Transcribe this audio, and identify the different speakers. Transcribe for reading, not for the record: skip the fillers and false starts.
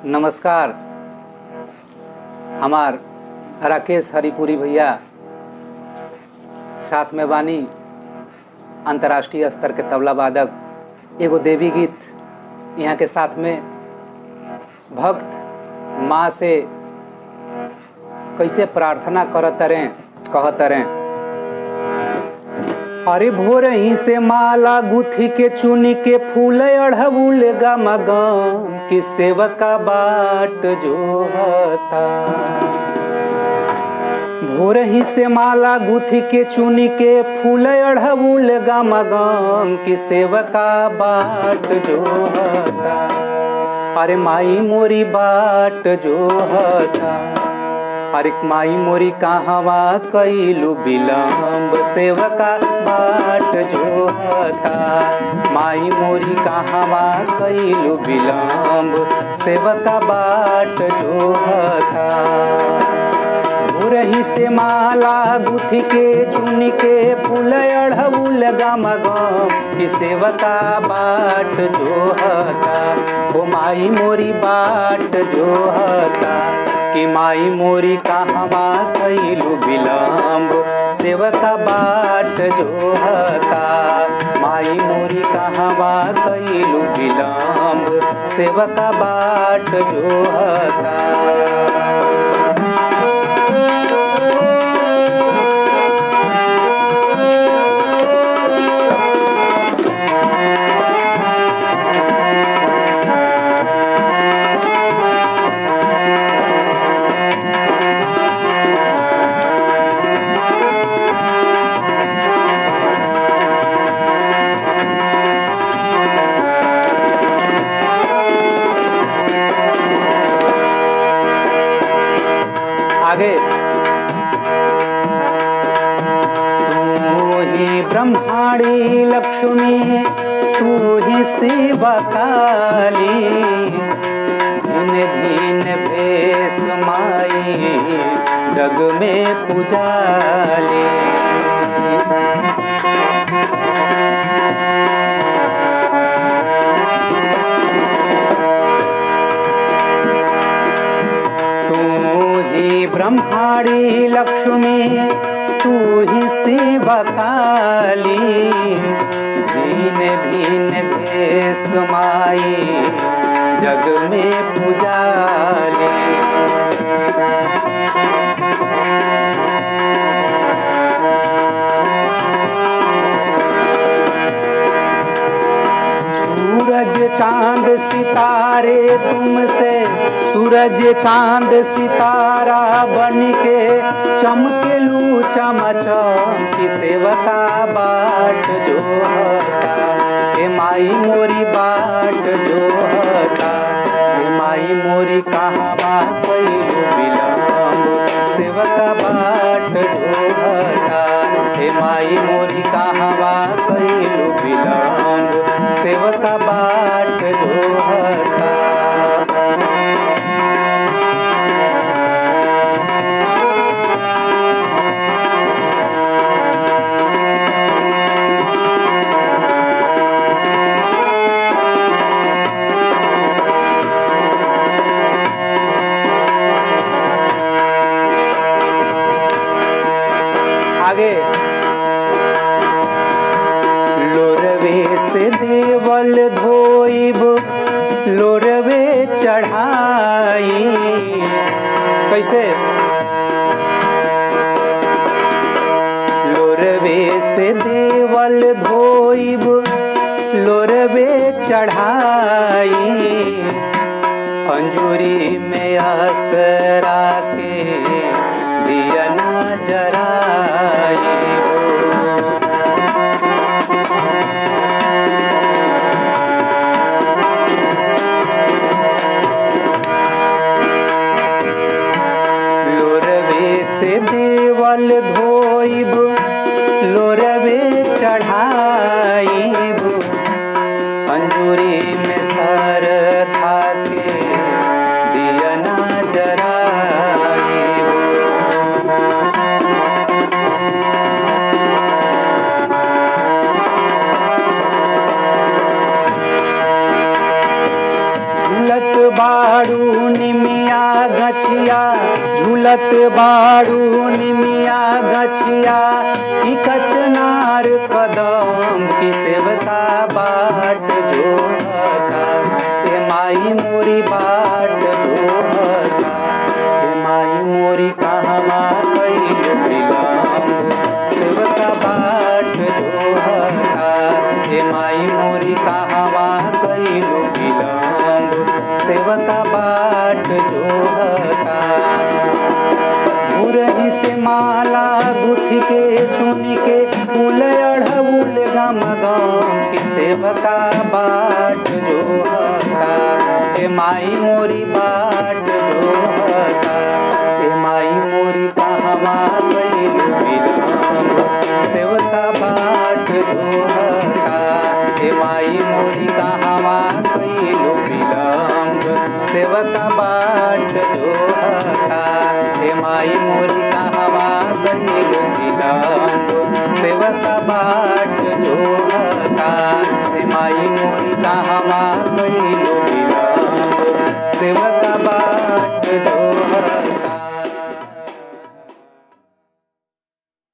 Speaker 1: नमस्कार। हमार राकेश हरिपुरी भैया साथ में बानी, अंतर्राष्ट्रीय स्तर के तबला वादक। एगो देवी गीत यहाँ के साथ में भक्त माँ से कैसे प्रार्थना करत रहें, कहत रहें। अरे भोरही से माला गुथी के चुनी के फूल अढ़बुल गमगम कि सेवका बाट जो हता। भोरही से माला गुथी के चुनी के फूल अढ़बुल गमगम कि सेवका बाट जो हता। अरे माई मोरी बाट जो हता। अरे माई मोरी कहवा कैलू विलम्ब सेवका बाट जो हता। माई मोरी कहवा कैलू विलम्ब सेवका बाट जो हता। भोरही से माला गुथी के चुनी के फूल अढ़बुल गमगम कि सेवका बाट जो हता। ओ माई मोरी बाट जो हता कि माई मोरी कहवा कैलू विलम्ब सेवका बाट जो हता। माई मोरी कहवा कैलू विलम्ब सेवका बाट जो हता। आगे तू ही ब्रह्माणी लक्ष्मी तू ही शिवा काली। दिन दिन भेष माई जग में पुजाली। ब्रह्माणी लक्ष्मी तू ही शिवा काली। भिन्न भिन्न भेष माई जग में पुजाली। सूरज चांद सितारे तुमसे, सूरज चांद सितारा बन के चमकेलू चमचम कि सेवका बाट जो हता। हे माई मोरी बाट जो हता। हे माई मोरी कहवा कैलू विलम्ब सेवका बाट जो हता। हे माई मोरी कहवा कैलू विलम्ब सेवका बाट जो हता। आगे लोरवे से देवल धोइब लोरवे चढ़ाई। कैसे लोरवे से देवल धोइब लोरवे चढ़ाई। अंजूरी में आसरा के दिया ना जराई। देवल धोइब लोरवे चढ़ाइब। अंजूरी में सर था के दिया ना जराइब। बाड़ू निमिया गछिया झूलत बाड़ू निमिया गछिया की कचनार कदम की सेवका बाट जोहता हे माई मोरी बाट जोहता हे माई मोरी कहवा कइल बिलम्ब सेवका बाट जोहता हे माई मोरी कहवा कइल बिलम्ब सेवका बाट जोहता मुरही से माला गुथ के चुन के फूल अढ़उल गम गम की सेवका बाट जोहता हे माई मोरी बाट जोहता हे माई मोरी कहवा कइल बिलम्ब सेवका बाट जोहता हे माई मोरी कहवा कइल बिलम्ब सेवका बाट जोहता हे माई मोरी